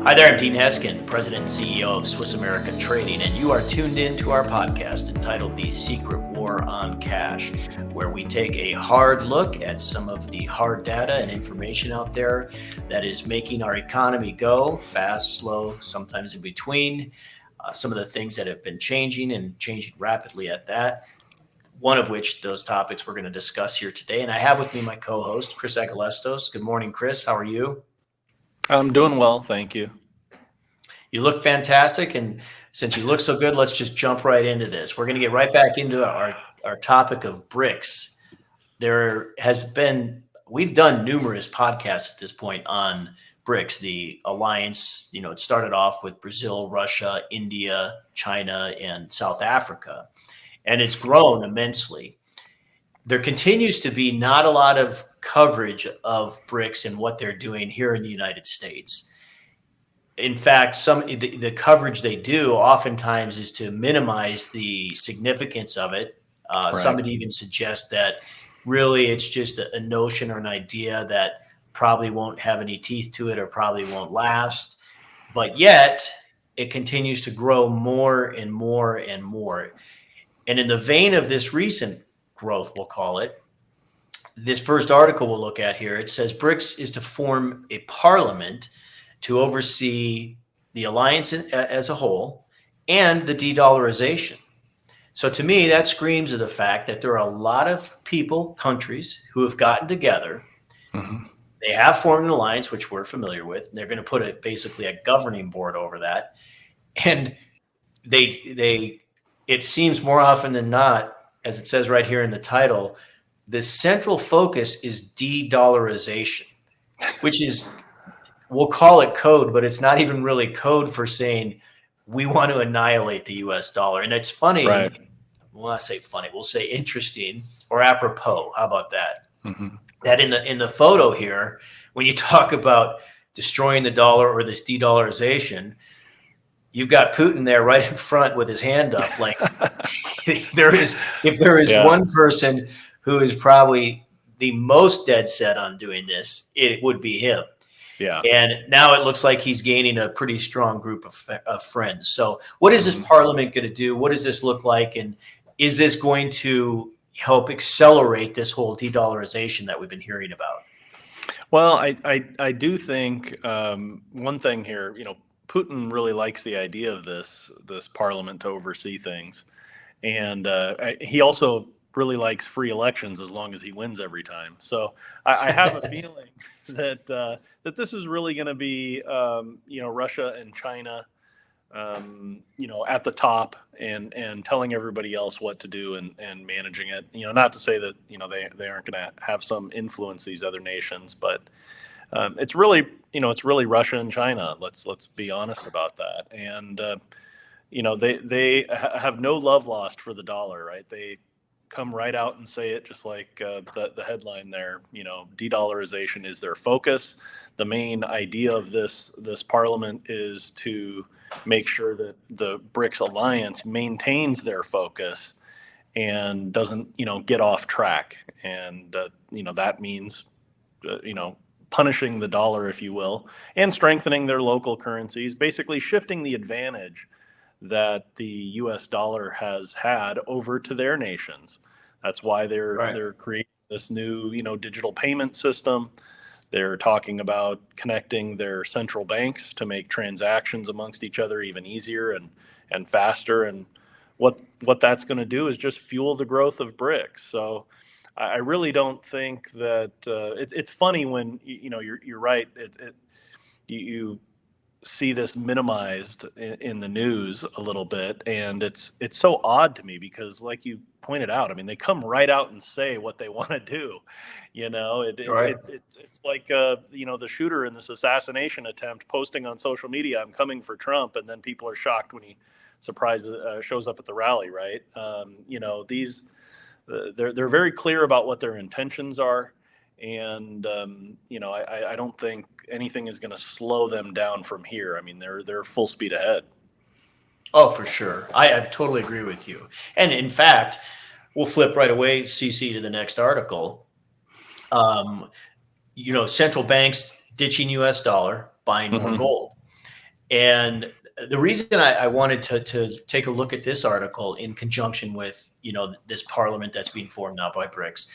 Hi there, I'm Dean Heskin, President and CEO of Swiss American Trading, and you are tuned in to our podcast entitled The Secret War on Cash, where we take a hard look at some of the hard data and information out there that is making our economy go fast, slow, sometimes in between, some of the things that have been changing and changing rapidly at that. One of which those topics we're going to discuss here today. And I have with me my co-host, Chris Agelastos. Good morning, Chris. How are you? I'm doing well, thank you. You look fantastic. And since you look so good, let's just jump right into this. We're going to get right back into our topic of BRICS. We've done numerous podcasts at this point on BRICS, the alliance. It started off with Brazil, Russia, India, China, and South Africa, and it's grown immensely. There continues to be not a lot of coverage of BRICS and what they're doing here in the United States. In fact, the coverage they do oftentimes is to minimize the significance of it. Some would even suggest that really it's just a notion or an idea that probably won't have any teeth to it or probably won't last. But yet it continues to grow more and more and more. And in the vein of this recent growth, we'll call it, this first article we'll look at here, it says BRICS is to form a parliament to oversee the alliance as a whole and the de-dollarization. So to me, that screams of the fact that there are a lot of people, countries, who have gotten together. Mm-hmm. They have formed an alliance, which we're familiar with. They're going to put basically a governing board over that. And it seems more often than not, as it says right here in the title, the central focus is de-dollarization, which is, we'll call it code, but it's not even really code for saying we want to annihilate the US dollar. And it's funny, We'll not say funny, we'll say interesting or apropos. How about that? Mm-hmm. That in the photo here, when you talk about destroying the dollar or this de-dollarization, you've got Putin there right in front with his hand up. Like if there is one person who is probably the most dead set on doing this, it would be him. Yeah. And now it looks like he's gaining a pretty strong group of friends. So what is this parliament going to do? What does this look like? And is this going to help accelerate this whole de-dollarization that we've been hearing about? Well, I do think one thing here, Putin really likes the idea of this parliament to oversee things. And he also really likes free elections as long as he wins every time. So I have a feeling that this is really going to be, Russia and China, at the top and telling everybody else what to do and managing it. Not to say that, they aren't going to have some influence these other nations, but it's really Russia and China. Let's be honest about that. And, they have no love lost for the dollar, right? They come right out and say it, just like the headline there. De-dollarization is their focus. The main idea of this parliament is to make sure that the BRICS alliance maintains their focus and doesn't, get off track. And that means, punishing the dollar, if you will, and strengthening their local currencies, basically shifting the advantage that the U.S. dollar has had over to their nations. That's why they're creating this new, digital payment system. They're talking about connecting their central banks to make transactions amongst each other even easier and faster. And what that's going to do is just fuel the growth of BRICS. So I really don't think that it's funny when you're right. You see this minimized in the news a little bit, and it's so odd to me because, like you pointed out, I mean, they come right out and say what they want to do. It's like the shooter in this assassination attempt posting on social media, "I'm coming for Trump," and then people are shocked when he shows up at the rally. Right? They're very clear about what their intentions are. And I don't think anything is going to slow them down from here. I mean, they're full speed ahead. Oh, for sure. I totally agree with you. And in fact, we'll flip right away, CC, to the next article. Central banks ditching U.S. dollar, buying more gold. And the reason I wanted to take a look at this article in conjunction with, this parliament that's being formed now by BRICS,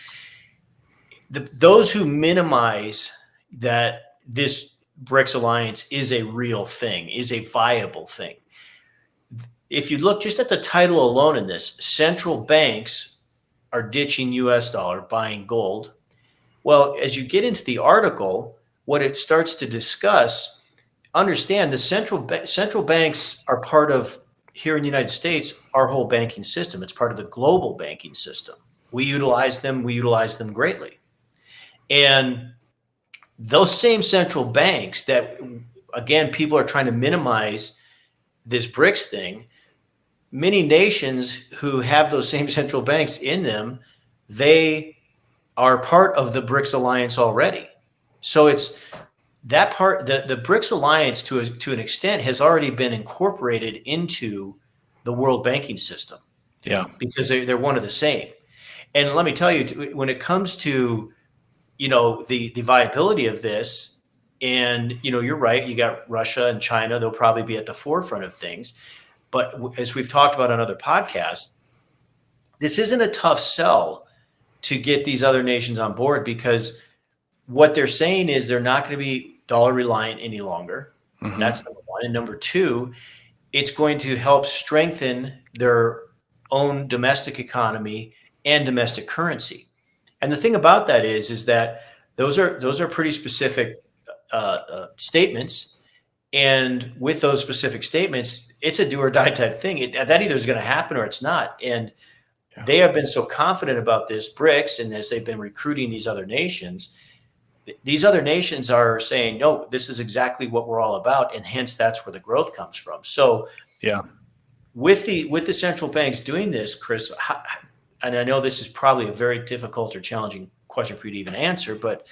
those who minimize that this BRICS alliance is a real thing, is a viable thing. If you look just at the title alone in this, central banks are ditching US dollar, buying gold. Well, as you get into the article, what it starts to discuss, understand the central banks are part of, here in the United States, our whole banking system. It's part of the global banking system. We utilize them greatly. And those same central banks that, again, people are trying to minimize this BRICS thing, many nations who have those same central banks in them, they are part of the BRICS alliance already. So it's that part, the BRICS alliance to an extent has already been incorporated into the world banking system. Yeah. Because they're one of the same. And let me tell you, when it comes to, the viability of this, and, you're right, you got Russia and China, they'll probably be at the forefront of things. But as we've talked about on other podcasts, this isn't a tough sell to get these other nations on board, because what they're saying is they're not going to be dollar reliant any longer. Mm-hmm. That's number one. And number two, it's going to help strengthen their own domestic economy and domestic currency. And the thing about that is that those are pretty specific statements. And with those specific statements, it's a do or die type thing. That either is going to happen or it's not. And they have been so confident about this BRICS, and as they've been recruiting these other nations are saying, no, this is exactly what we're all about. And hence that's where the growth comes from. So yeah, with the central banks doing this, Chris, and I know this is probably a very difficult or challenging question for you to even answer, but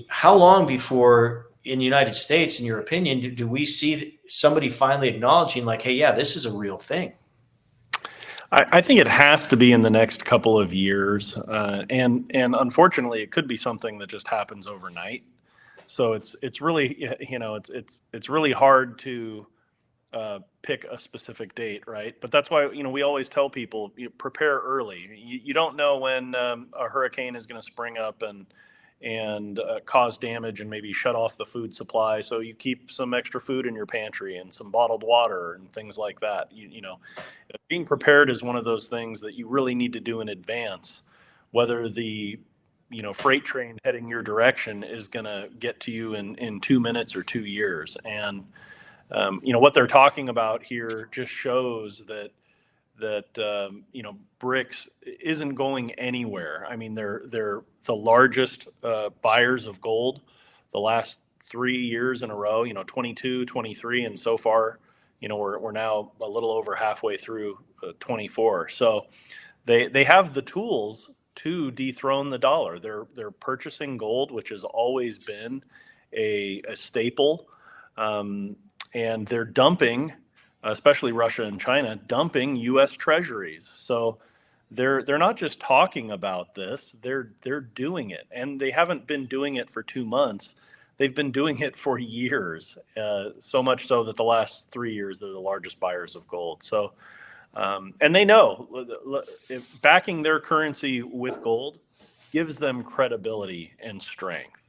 how long before in the United States, in your opinion, do we see somebody finally acknowledging like, hey, yeah, this is a real thing? I think it has to be in the next couple of years, and unfortunately, it could be something that just happens overnight. So it's really, it's really hard to pick a specific date, right? But that's why we always tell people, prepare early. You don't know when a hurricane is going to spring up and cause damage and maybe shut off the food supply. So you keep some extra food in your pantry and some bottled water and things like that. Being prepared is one of those things that you really need to do in advance, whether the freight train heading your direction is going to get to you in 2 minutes or 2 years. And what they're talking about here just shows that BRICS isn't going anywhere. I mean, they're the largest buyers of gold the last 3 years in a row. 22, 23, and so far, we're now a little over halfway through 24. So they have the tools to dethrone the dollar. They're purchasing gold, which has always been a staple, and they're dumping, especially Russia and China, dumping U.S. treasuries. So they're not just talking about this; they're doing it, and they haven't been doing it for 2 months. They've been doing it for years, so much so that the last 3 years they're the largest buyers of gold. So, and they know if backing their currency with gold gives them credibility and strength.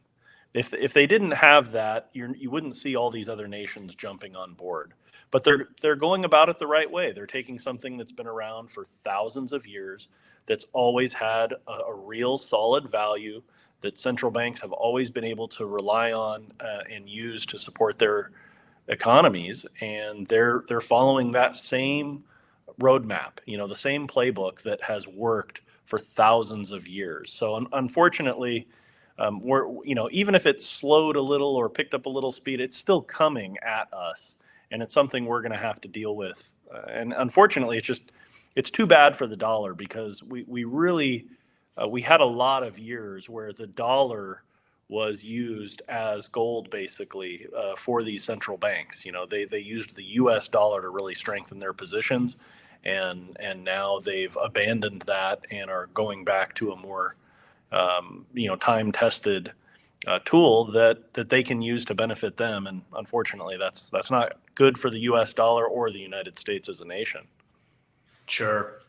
If they didn't have that, you wouldn't see all these other nations jumping on board. But they're going about it the right way. They're taking something that's been around for thousands of years, that's always had a real solid value, that central banks have always been able to rely on and use to support their economies, and they're following that same roadmap, the same playbook that has worked for thousands of years. So unfortunately, we're even if it's slowed a little or picked up a little speed, it's still coming at us, and it's something we're going to have to deal with. And unfortunately, it's too bad for the dollar, because we really we had a lot of years where the dollar was used as gold, basically, for these central banks. They used the U.S. dollar to really strengthen their positions, and now they've abandoned that and are going back to a more time-tested tool that they can use to benefit them. And unfortunately, that's not good for the U.S. dollar or the United States as a nation. Sure.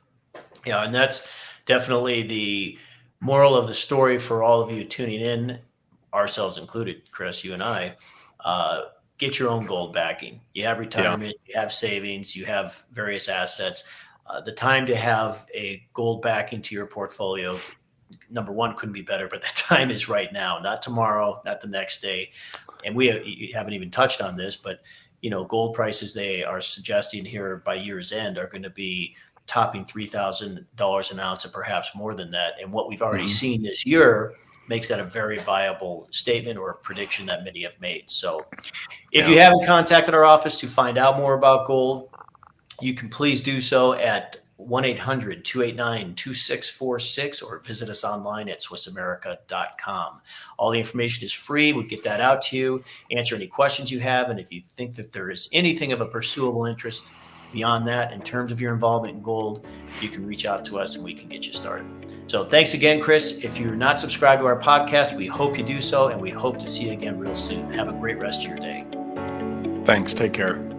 Yeah, and that's definitely the moral of the story for all of you tuning in, ourselves included, Chris, you and I. Get your own gold backing. You have retirement, you have savings, you have various assets. The time to have a gold backing to your portfolio, number one, couldn't be better, but the time is right now, not tomorrow, not the next day. And you haven't even touched on this, but gold prices, they are suggesting here by year's end are going to be topping $3,000 an ounce and perhaps more than that. And what we've already seen this year makes that a very viable statement or prediction that many have made. So if you haven't contacted our office to find out more about gold, you can please do so at 1-800-289-2646 or visit us online at SwissAmerica.com. All the information is free. We'll get that out to you, answer any questions you have. And if you think that there is anything of a pursuable interest beyond that, in terms of your involvement in gold, you can reach out to us and we can get you started. So thanks again, Chris. If you're not subscribed to our podcast, we hope you do so, and we hope to see you again real soon. Have a great rest of your day. Thanks. Take care.